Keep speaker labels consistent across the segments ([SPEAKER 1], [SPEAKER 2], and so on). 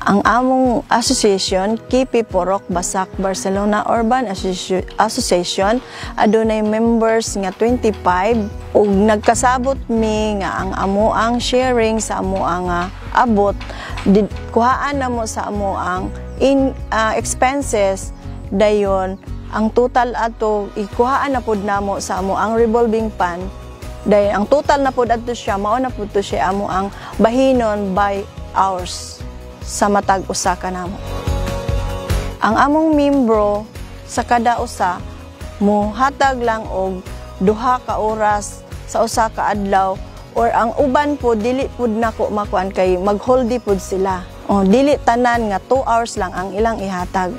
[SPEAKER 1] Ang among association, Kipi Porok Basak Barcelona Urban Association, adunay members nga 25 ug nagkasabot mi nga ang amuang sharing sa amuang abot kuhaan namo sa amuang expenses dayon ang total ato ikuhaan na pud namo sa amuang revolving fund. Dayon ang total na pud adto siya mao na pud to siya amuang bahinon by hours sa matag usa ka namo. Ang among membro sa kada usa mohatag lang og 2 ka oras sa usa ka adlaw, or ang uban po dili pud nako makuan kay magholdi pud sila. Dili tanan nga 2 hours lang ang ilang ihatag.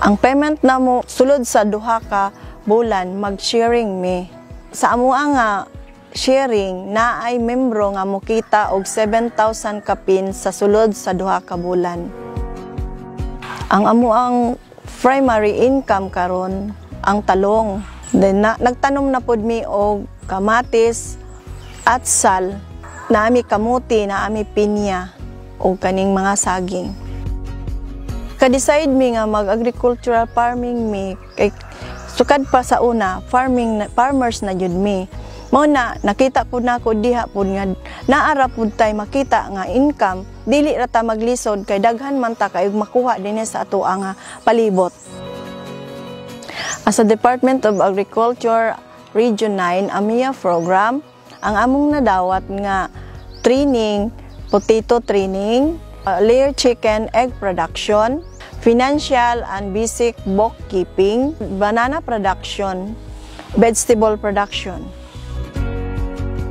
[SPEAKER 1] Ang payment namo sulod sa 2 ka bulan mag-sharing mi. Sa amoa nga sharing na ay membro nga mokita og 7,000 kapin sa sulod sa 2 ka bulan. Ang amuang primary income karon ang talong. Then nagtanom na pud mi og kamatis, atsal, naami kamuti, naami pinya o kaning mga saging. Ka-decide mi nga mag-agricultural farming mi kay sukad pa sa una farmers na jud mi. Mao na nakita pud nako diha pud nga naara pud tay makita nga income dili ra ta maglisod kay daghan man ta kay makuha dinhi sa ato nga palibot. As a Department of Agriculture Region 9 AMIA program, ang among nadawat nga training, potato training, layer chicken egg production, financial and basic bookkeeping, banana production, vegetable production.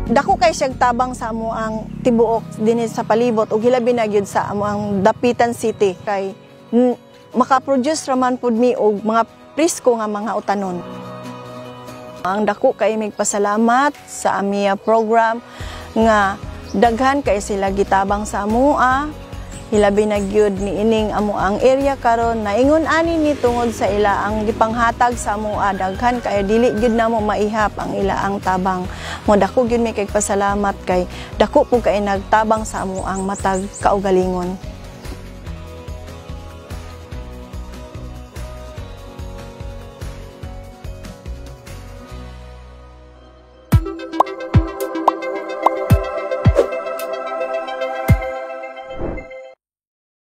[SPEAKER 1] Dako kay siyang tabang sa amo ang tibuok dinhi sa palibot ug hilabi na gyud sa amo ang Dapitan City kay makaproduce raman pud mi og mga presko nga mga utanon. Ang dako kay migpasalamat sa AMIA program nga daghan kay sila gitabang sa amoa. Hilabi na gyud ni ining amo ang area karon naingon ani ni tungod sa ila ang gipanghatag sa amoa daghan kay dili gyud namo maihap ang ila ang tabang. Mo dako gyud mi kay pasalamat kay dako pug kay nagtabang sa amo ang matag kaugalingon.